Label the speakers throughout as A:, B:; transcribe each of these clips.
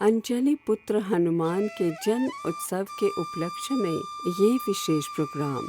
A: अंजनी पुत्र हनुमान के जन्म उत्सव के उपलक्ष्य में ये विशेष प्रोग्राम।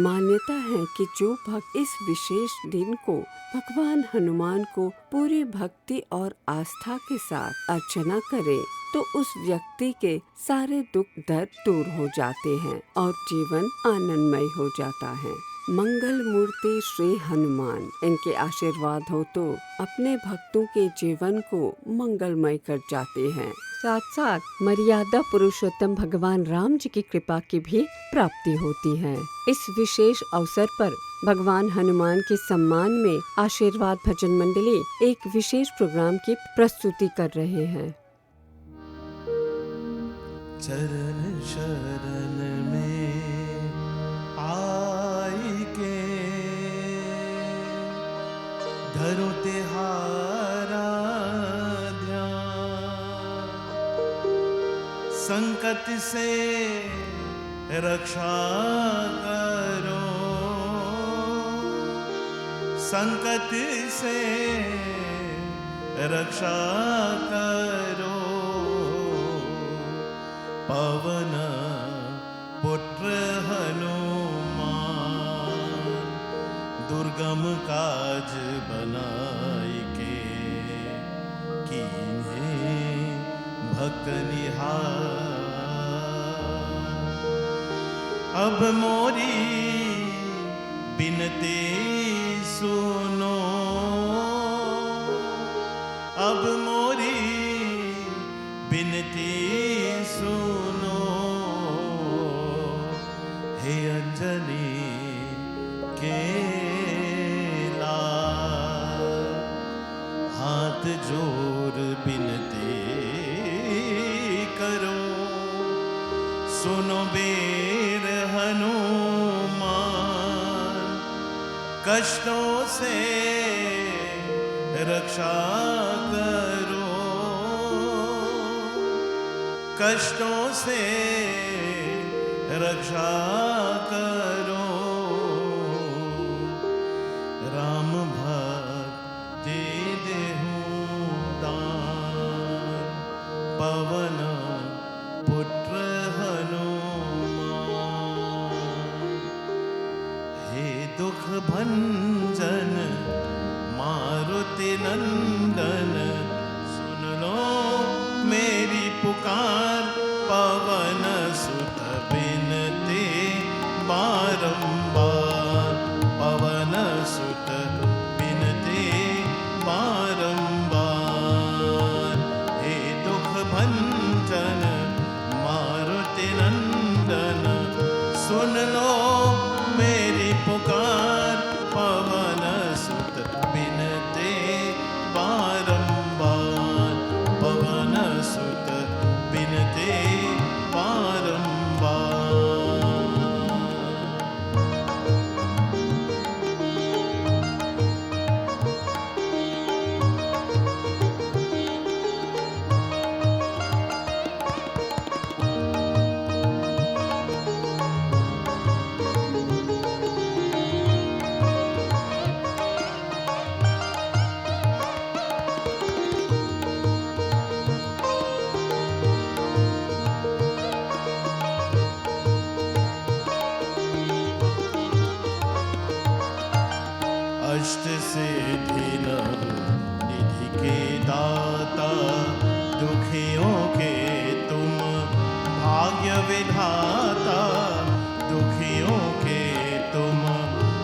A: मान्यता है कि जो भक्त इस विशेष दिन को भगवान हनुमान को पूरी भक्ति और आस्था के साथ अर्चना करे तो उस व्यक्ति के सारे दुख दर्द दूर हो जाते हैं और जीवन आनंदमय हो जाता है। मंगल मूर्ति श्री हनुमान, इनके आशीर्वाद हो तो अपने भक्तों के जीवन को मंगलमय कर जाते हैं। साथ साथ मर्यादा पुरुषोत्तम भगवान राम जी की कृपा की भी प्राप्ति होती है। इस विशेष अवसर पर भगवान हनुमान के सम्मान में आशीर्वाद भजन मंडली एक विशेष प्रोग्राम की प्रस्तुति कर रहे हैं।
B: चरण शरण में आई के धरो तिहारा ध्यान, संकट से रक्षा करो, संकट से रक्षा करो, पवन पुत्र हनुमान, दुर्गम काज बनाई के कीन्हे भक्त निहार। अब मोरी बिनती सुनो, अब मोरी बिनती सुनो, हे अंजनी के लाल, हाथ जोड़ बिनती करो, सुनो वीर हनुमान, कष्टों से रक्षा करो, कष्टों से रक्षा करो, राम भक्ति देहु दान, पवन पुत्र हनुमान, हे दुख भंजन मारुति नंदन, सुन लो मेरी पुकार, पवन सुत बिनती बारंबार, पवन सुत बिनती बारंबार, हे दुख भंजन मारुति नंदन, सुन लो मेरी पुकार, पवन सुत बिनती बारंबार, पवन सुत बिनती बारंबार। अष्ट सिद्धि नव निधि के दाता, दुखियों के तुम भाग्य विधाता, दुखियों के तुम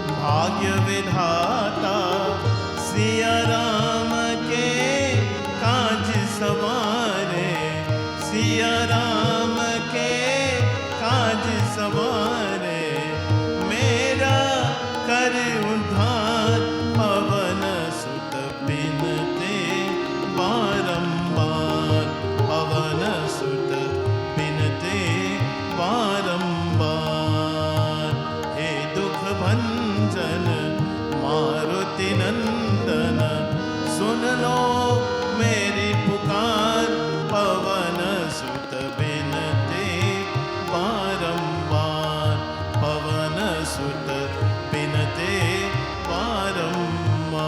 B: भाग्य विधाता, सिया राम के काज सवारे, सिया राम के काज सवारे, मेरा कर उद्धार, पवन सुत बिनते बारंबार, पवन सुत बिनते बारंबार, हे दुख भंजन मारुति नंदन, सुन लो मेरी पुकार, पवन सुत बिनते बारंबार, पवन सुत बिनते बारंबार।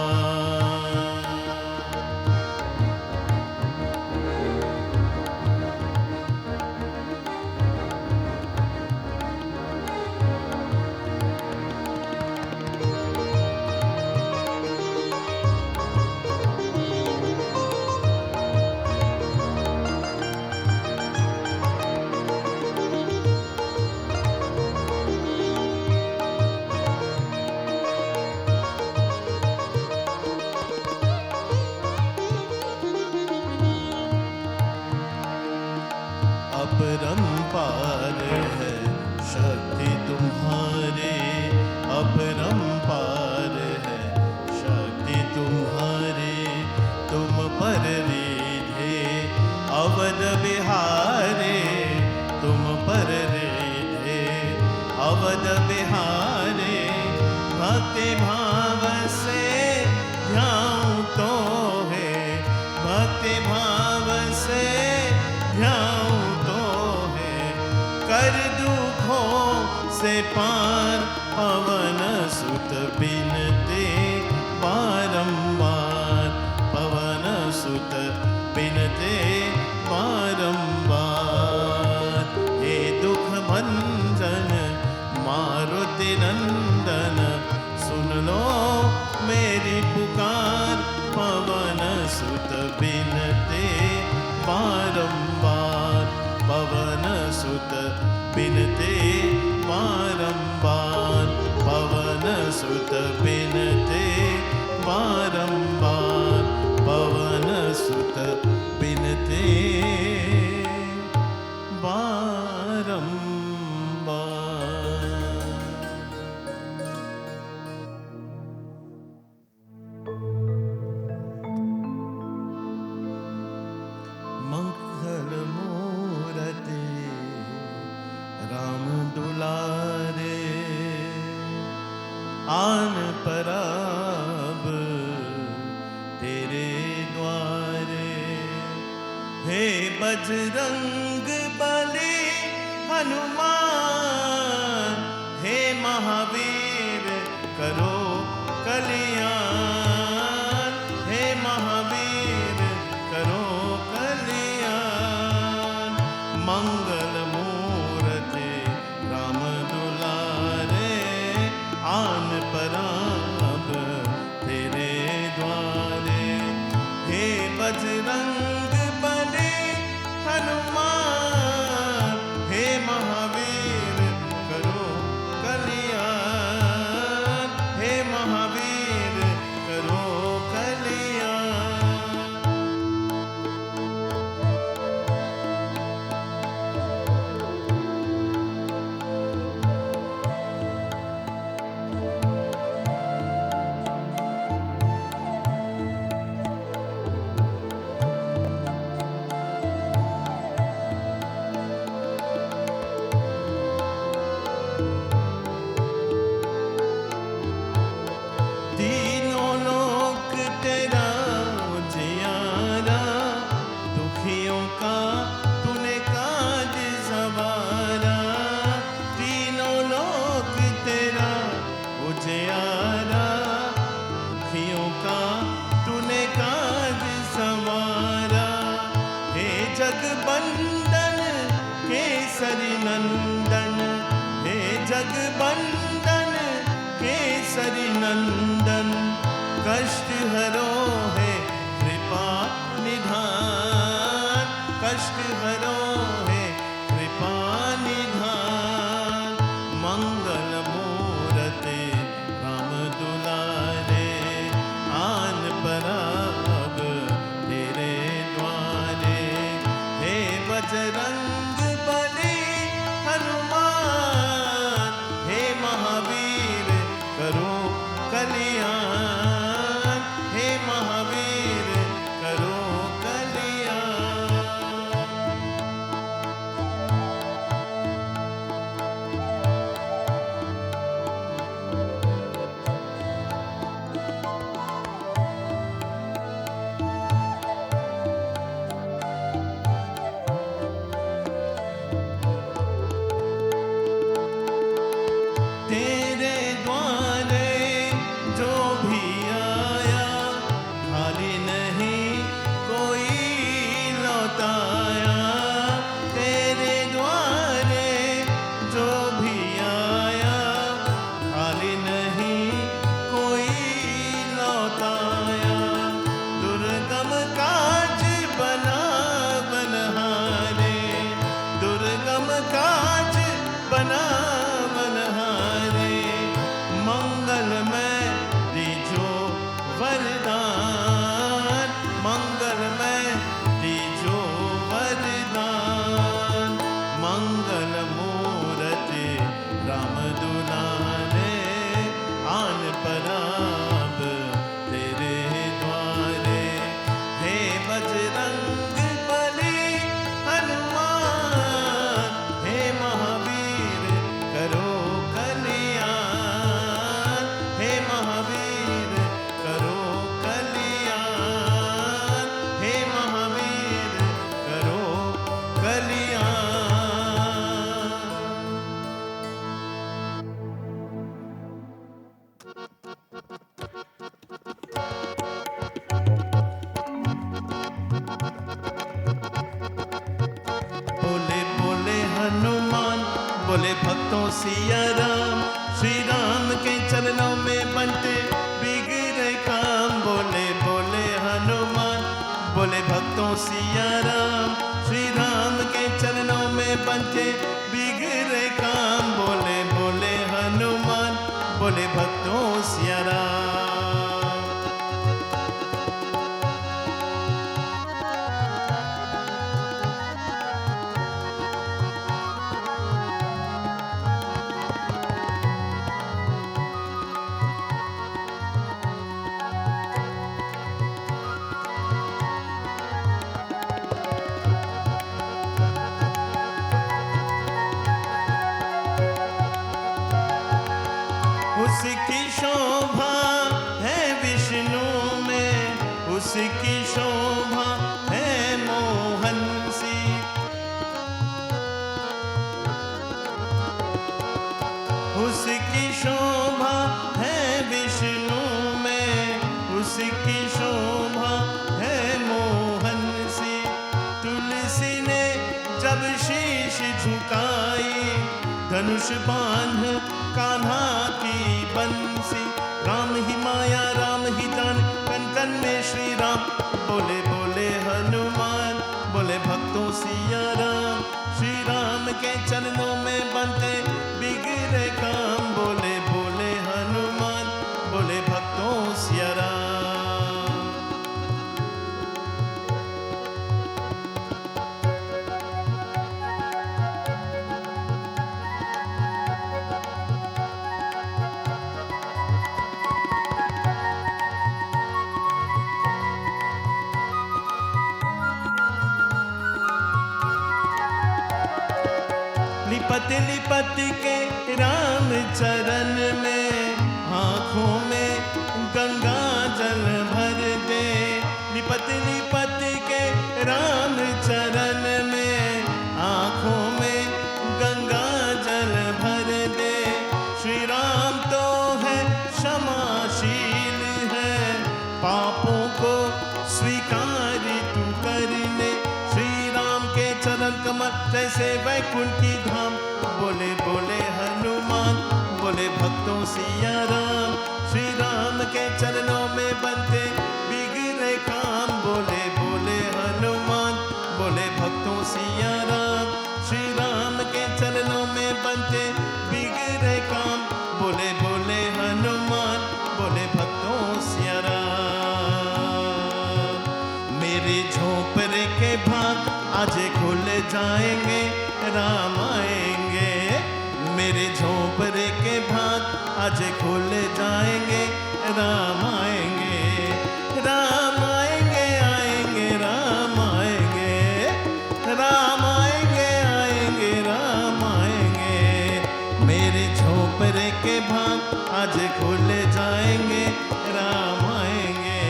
B: बिनते बारंबार, पवन सुत बिनते बारंबार। हे दुख भंजन मारुति नंदन, सुन लो मेरी पुकार, पवन सुत बिनते बारंबार, पवन सुत बिनते बारंबार, पवन सुत बिनते बारंबार, पवन सुत बिनते बारंबार। मंगल मूरति राम दुलारे, आन पराब तेरे द्वारे। हे बजरंग बली हनुमान, हे महावीर करो कल्याण, हे महावीर करो कल्याण। मंगल मूरति राम दुलारे, आन पराब तेरे द्वारे। हे बजरंग बली हनुमान, हे महावीर करो कल्याण, हे महावीर करो कल्याण। तीनों लोक तेरा उजियारा, दुखियों का तूने काज सवारा। तीनों लोक तेरा उजियारा, दुखियों का तूने काज सवारा। हे जगबंदन केसरी नंदन, हे जगबंदन केसरी नंदन, कष्ट हरो है कृपा निधान, कष्ट हरो है कृपा निधान। मंगल मूरति राम दुलारे, आन पराग तेरे द्वारे। हे बजरंग बली हनुमान, हे महावीर करो कल्याण, हे सिया राम। श्री राम के चरणों में बनते बिगड़े काम। बोले बोले हनुमान, बोले भक्तों सिया राम। उसकी शोभा है विष्णु में, उसकी शोभा है मोहन सी। उसकी शोभा है विष्णु में, उसकी शोभा है मोहन सी। तुलसी ने जब शीश झुकाई, धनुष बांध कान्हा की बंसी। राम ही माया राम ही जान, कन कन में श्री राम। बोले बोले हनुमान, बोले भक्तों सिया राम। श्री राम के चरणों में बनते बिगड़े काम। बोले बोले हनुमान, बोले भक्तों सिया राम। लिपट लिपट के राम चरण में, आँखों में गंगा जल भर दे। लिपट लिपट के राम चरण में, आँखों में गंगा जल भर दे। श्री राम तो है क्षमाशील है, पापों को स्वीकार तू करने। श्री राम के चरण कमल जैसे वैकुंठ की धाम। बोले बोले हनुमान, बोले भक्तों सिया राम। श्री राम के चरणों में बनते बिगड़े काम। बोले बोले हनुमान, बोले भक्तों सिया राम। श्री राम के चरणों में बनते बिगड़े काम। बोले बोले हनुमान, बोले भक्तों सिया राम। मेरे झोपड़े के भाग आज खुल जाएंगे, राम आएंगे। मेरे झोपड़े के भाग आज खुल जाएंगे, राम आएंगे। राम आएंगे आएंगे राम आएंगे, राम आएंगे आएंगे राम आएंगे। मेरे झोपड़े के भाग आज खुल जाएंगे, राम आएंगे।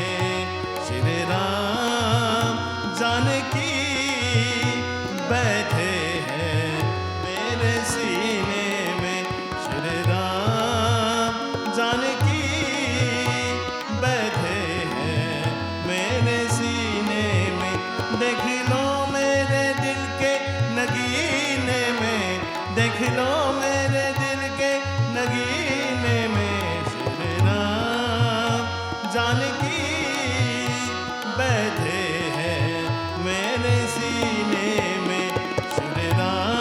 B: श्री राम जानकी बैठे हैं मेरे सीने में। श्री राम जानकी बैठे हैं मेरे सीने में। देख लो मेरे दिल के नगीने में, देख लो मेरे दिल के नगीने में। श्री राम जानकी बैठे हैं मेरे सीने में। श्री राम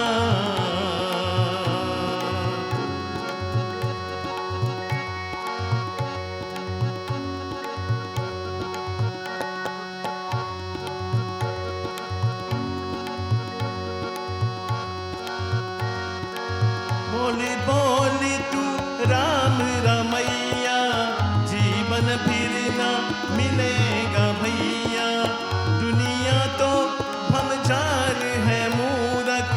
B: बोली बोली तू राम रमैया, जीवन फिर ना मिलेगा भैया। दुनिया तो भमचार है मूरख,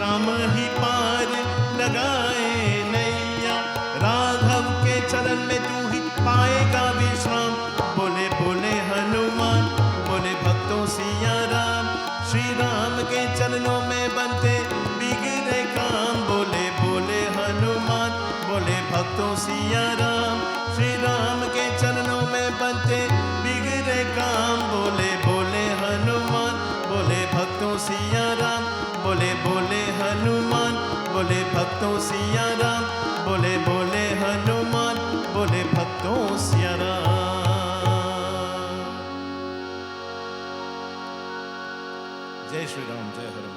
B: राम ही पार लगाए नैया। राघव के चरण में तू ही पाएगा विश्राम। बोले बोले हनुमान, बोले भक्तों सिया राम। श्री राम के चरणों में बनते बिगड़े काम। बोले बोले हनुमान, बोले भक्तों सिया राम। श्री राम के चरणों में बनते बिगड़े काम। बोले बोले हनुमान, बोले भक्तों सिया राम। बोले बोले हनुमान, बोले भक्तों सिया राम। बोले बोले हनुमान, बोले भक्तों सिया राम। श्री राम, जय हनुमान।